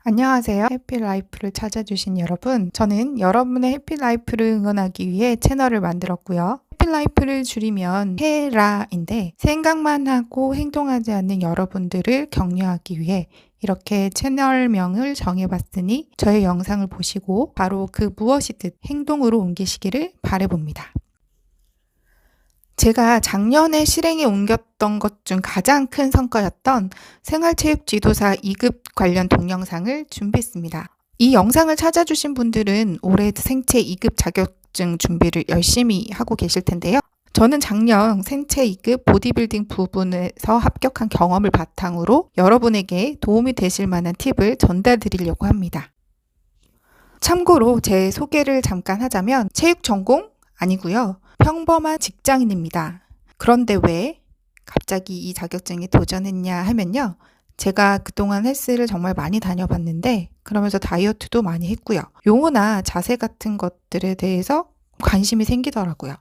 안녕하세요. 해피라이프를 찾아주신 여러분. 저는 여러분의 해피라이프를 응원하기 위해 채널을 만들었고요. 해피라이프를 줄이면 해라인데 생각만 하고 행동하지 않는 여러분들을 격려하기 위해 이렇게 채널명을 정해봤으니 저의 영상을 보시고 바로 그 무엇이든 행동으로 옮기시기를 바라봅니다. 제가 작년에 실행에 옮겼던 것 중 가장 큰 성과였던 생활체육 지도사 2급 관련 동영상을 준비했습니다. 이 영상을 찾아주신 분들은 올해 생체 2급 자격증 준비를 열심히 하고 계실 텐데요. 저는 작년 생체 2급 보디빌딩 부분에서 합격한 경험을 바탕으로 여러분에게 도움이 되실 만한 팁을 전달드리려고 합니다. 참고로 제 소개를 잠깐 하자면 체육 전공 아니고요. 평범한 직장인입니다. 그런데 왜 갑자기 이 자격증에 도전했냐 하면요. 제가 그동안 헬스를 정말 많이 다녀봤는데 그러면서 다이어트도 많이 했고요. 용어나 자세 같은 것들에 대해서 관심이 생기더라고요.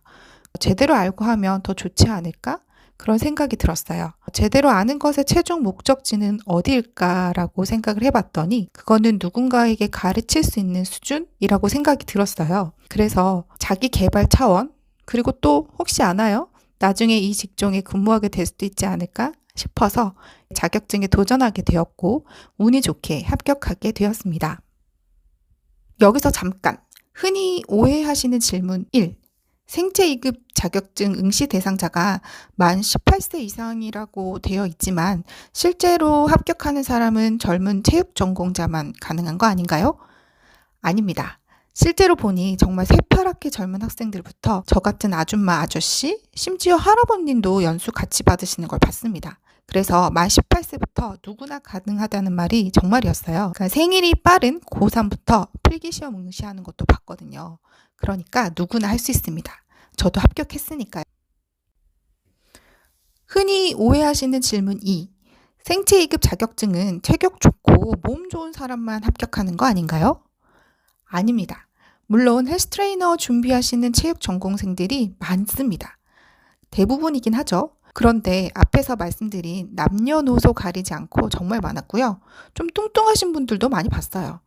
제대로 알고 하면 더 좋지 않을까? 그런 생각이 들었어요. 제대로 아는 것의 최종 목적지는 어디일까라고 생각을 해봤더니 그거는 누군가에게 가르칠 수 있는 수준이라고 생각이 들었어요. 그래서 자기 개발 차원 그리고 또 혹시 아나요? 나중에 이 직종에 근무하게 될 수도 있지 않을까 싶어서 자격증에 도전하게 되었고 운이 좋게 합격하게 되었습니다. 여기서 잠깐 흔히 오해하시는 질문 1. 생체 2급 자격증 응시 대상자가 만 18세 이상이라고 되어 있지만 실제로 합격하는 사람은 젊은 체육 전공자만 가능한 거 아닌가요? 아닙니다. 실제로 보니 정말 새파랗게 젊은 학생들부터 저 같은 아줌마 아저씨, 심지어 할아버님도 연수 같이 받으시는 걸 봤습니다. 그래서 만 18세부터 누구나 가능하다는 말이 정말이었어요. 그러니까 생일이 빠른 고3부터 필기시험 응시하는 것도 봤거든요. 그러니까 누구나 할 수 있습니다. 저도 합격했으니까요. 흔히 오해하시는 질문 2. 생체 2급 자격증은 체격 좋고 몸 좋은 사람만 합격하는 거 아닌가요? 아닙니다. 물론 헬스 트레이너 준비하시는 체육 전공생들이 많습니다. 대부분이긴 하죠. 그런데 앞에서 말씀드린 남녀노소 가리지 않고 정말 많았고요. 좀 뚱뚱하신 분들도 많이 봤어요.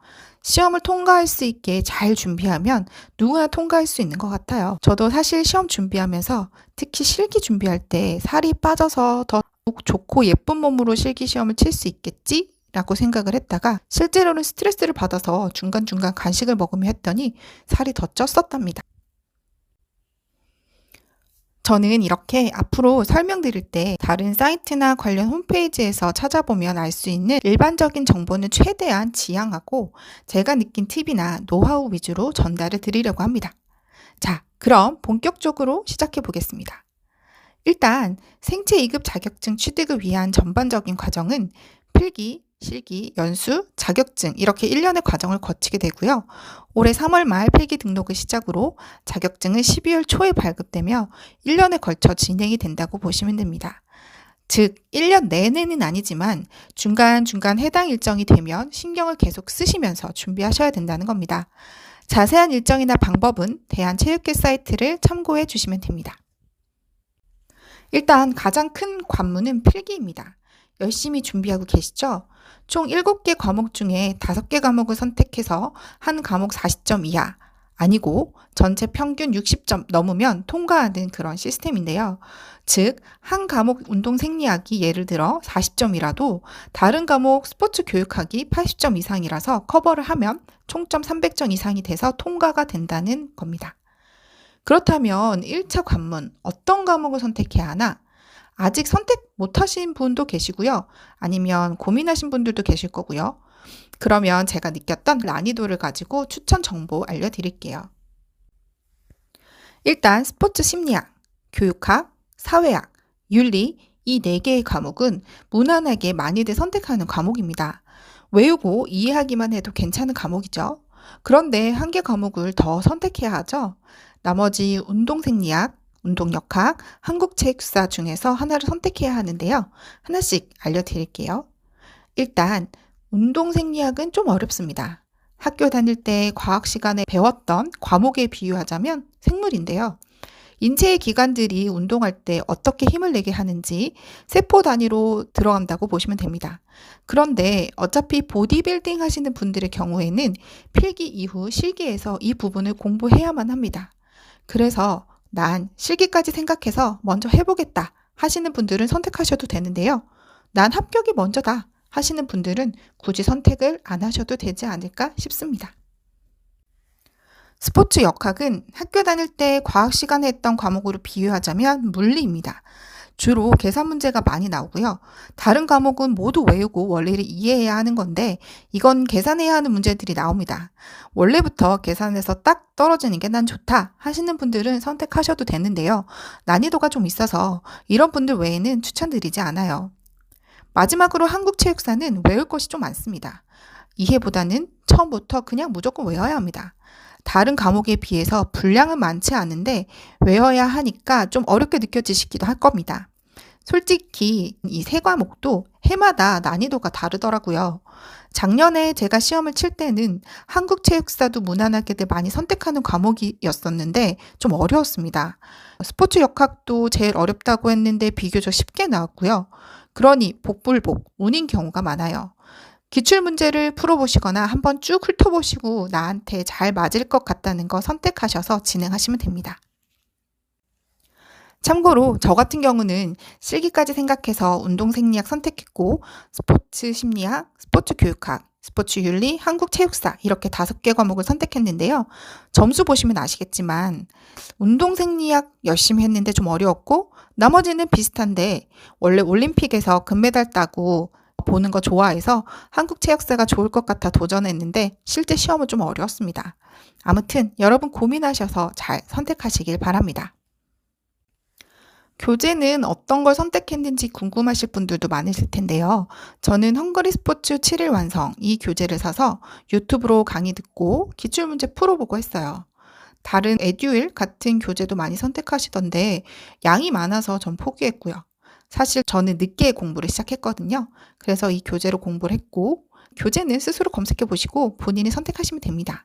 시험을 통과할 수 있게 잘 준비하면 누구나 통과할 수 있는 것 같아요. 저도 사실 시험 준비하면서 특히 실기 준비할 때 살이 빠져서 더 좋고 예쁜 몸으로 실기 시험을 칠 수 있겠지? 라고 생각을 했다가 실제로는 스트레스를 받아서 중간중간 간식을 먹으며 했더니 살이 더 쪘었답니다. 저는 이렇게 앞으로 설명드릴 때 다른 사이트나 관련 홈페이지에서 찾아보면 알 수 있는 일반적인 정보는 최대한 지양하고 제가 느낀 팁이나 노하우 위주로 전달을 드리려고 합니다. 자, 그럼 본격적으로 시작해 보겠습니다. 일단 생체 2급 자격증 취득을 위한 전반적인 과정은 필기, 실기, 연수, 자격증 이렇게 1년의 과정을 거치게 되고요. 올해 3월 말 필기 등록을 시작으로 자격증은 12월 초에 발급되며 1년에 걸쳐 진행이 된다고 보시면 됩니다. 즉 1년 내내는 아니지만 중간중간 해당 일정이 되면 신경을 계속 쓰시면서 준비하셔야 된다는 겁니다. 자세한 일정이나 방법은 대한체육회 사이트를 참고해 주시면 됩니다. 일단 가장 큰 관문은 필기입니다. 열심히 준비하고 계시죠? 총 7개 과목 중에 5개 과목을 선택해서 한 과목 40점 이하, 아니고 전체 평균 60점 넘으면 통과하는 그런 시스템인데요. 즉, 한 과목 운동 생리학이 예를 들어 40점이라도 다른 과목 스포츠 교육학이 80점 이상이라서 커버를 하면 총점 300점 이상이 돼서 통과가 된다는 겁니다. 그렇다면 1차 관문 어떤 과목을 선택해야 하나? 아직 선택 못하신 분도 계시고요. 아니면 고민하신 분들도 계실 거고요. 그러면 제가 느꼈던 난이도를 가지고 추천 정보 알려드릴게요. 일단 스포츠 심리학, 교육학, 사회학, 윤리 이 4개의 과목은 무난하게 많이들 선택하는 과목입니다. 외우고 이해하기만 해도 괜찮은 과목이죠. 그런데 한 개 과목을 더 선택해야 하죠. 나머지 운동생리학, 운동역학, 한국체육사 중에서 하나를 선택해야 하는데요. 하나씩 알려드릴게요. 일단 운동생리학은 좀 어렵습니다. 학교 다닐 때 과학 시간에 배웠던 과목에 비유하자면 생물인데요. 인체의 기관들이 운동할 때 어떻게 힘을 내게 하는지 세포 단위로 들어간다고 보시면 됩니다. 그런데 어차피 보디빌딩 하시는 분들의 경우에는 필기 이후 실기에서 이 부분을 공부해야만 합니다. 그래서 난 실기까지 생각해서 먼저 해보겠다 하시는 분들은 선택하셔도 되는데요. 난 합격이 먼저다 하시는 분들은 굳이 선택을 안 하셔도 되지 않을까 싶습니다. 스포츠 역학은 학교 다닐 때 과학 시간에 했던 과목으로 비유하자면 물리입니다. 주로 계산 문제가 많이 나오고요. 다른 과목은 모두 외우고 원리를 이해해야 하는 건데 이건 계산해야 하는 문제들이 나옵니다. 원래부터 계산에서 딱 떨어지는 게 난 좋다 하시는 분들은 선택하셔도 되는데요. 난이도가 좀 있어서 이런 분들 외에는 추천드리지 않아요. 마지막으로 한국체육사는 외울 것이 좀 많습니다. 이해보다는 처음부터 그냥 무조건 외워야 합니다. 다른 과목에 비해서 분량은 많지 않은데 외워야 하니까 좀 어렵게 느껴지시기도 할 겁니다. 솔직히 이 세 과목도 해마다 난이도가 다르더라고요. 작년에 제가 시험을 칠 때는 한국체육사도 무난하게들 많이 선택하는 과목이었었는데 좀 어려웠습니다. 스포츠 역학도 제일 어렵다고 했는데 비교적 쉽게 나왔고요. 그러니 복불복, 운인 경우가 많아요. 기출문제를 풀어보시거나 한번 쭉 훑어보시고 나한테 잘 맞을 것 같다는 거 선택하셔서 진행하시면 됩니다. 참고로 저 같은 경우는 실기까지 생각해서 운동생리학 선택했고 스포츠 심리학, 스포츠 교육학, 스포츠 윤리, 한국체육사 이렇게 5개 과목을 선택했는데요. 점수 보시면 아시겠지만 운동생리학 열심히 했는데 좀 어려웠고 나머지는 비슷한데 원래 올림픽에서 금메달 따고 보는 거 좋아해서 한국체육사가 좋을 것 같아 도전했는데 실제 시험은 좀 어려웠습니다. 아무튼 여러분 고민하셔서 잘 선택하시길 바랍니다. 교재는 어떤 걸 선택했는지 궁금하실 분들도 많으실 텐데요. 저는 헝그리 스포츠 7일 완성 이 교재를 사서 유튜브로 강의 듣고 기출문제 풀어보고 했어요. 다른 에듀윌 같은 교재도 많이 선택하시던데 양이 많아서 전 포기했고요. 사실 저는 늦게 공부를 시작했거든요. 그래서 이 교재로 공부를 했고 교재는 스스로 검색해 보시고 본인이 선택하시면 됩니다.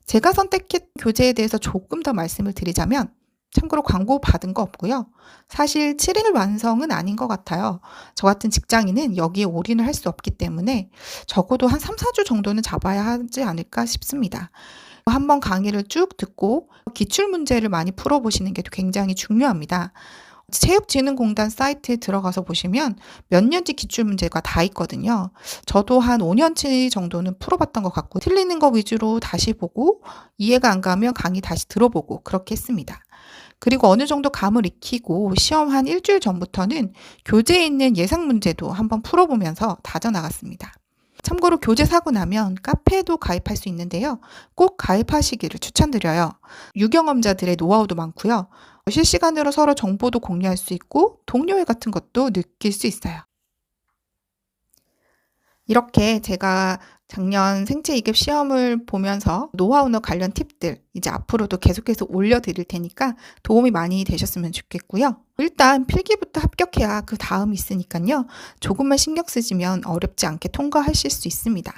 제가 선택한 교재에 대해서 조금 더 말씀을 드리자면 참고로 광고 받은 거 없고요. 사실 7일 완성은 아닌 것 같아요. 저 같은 직장인은 여기에 올인을 할 수 없기 때문에 적어도 한 3, 4주 정도는 잡아야 하지 않을까 싶습니다. 한번 강의를 쭉 듣고 기출문제를 많이 풀어보시는 게 굉장히 중요합니다. 체육진흥공단 사이트에 들어가서 보시면 몇 년치 기출문제가 다 있거든요. 저도 한 5년치 정도는 풀어봤던 것 같고 틀리는 거 위주로 다시 보고 이해가 안 가면 강의 다시 들어보고 그렇게 했습니다. 그리고 어느 정도 감을 익히고 시험 한 일주일 전부터는 교재에 있는 예상 문제도 한번 풀어보면서 다져나갔습니다. 참고로 교재 사고 나면 카페에도 가입할 수 있는데요. 꼭 가입하시기를 추천드려요. 유경험자들의 노하우도 많고요. 실시간으로 서로 정보도 공유할 수 있고 동료회 같은 것도 느낄 수 있어요. 이렇게 제가 작년 생체 2급 시험을 보면서 노하우나 관련 팁들 이제 앞으로도 계속해서 올려드릴 테니까 도움이 많이 되셨으면 좋겠고요. 일단 필기부터 합격해야 그 다음이 있으니까요. 조금만 신경 쓰시면 어렵지 않게 통과하실 수 있습니다.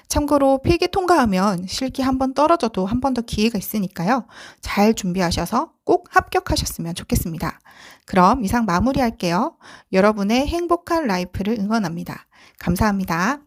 참고로 필기 통과하면 실기 한 번 떨어져도 한 번 더 기회가 있으니까요. 잘 준비하셔서 꼭 합격하셨으면 좋겠습니다. 그럼 이상 마무리할게요. 여러분의 행복한 라이프를 응원합니다. 감사합니다.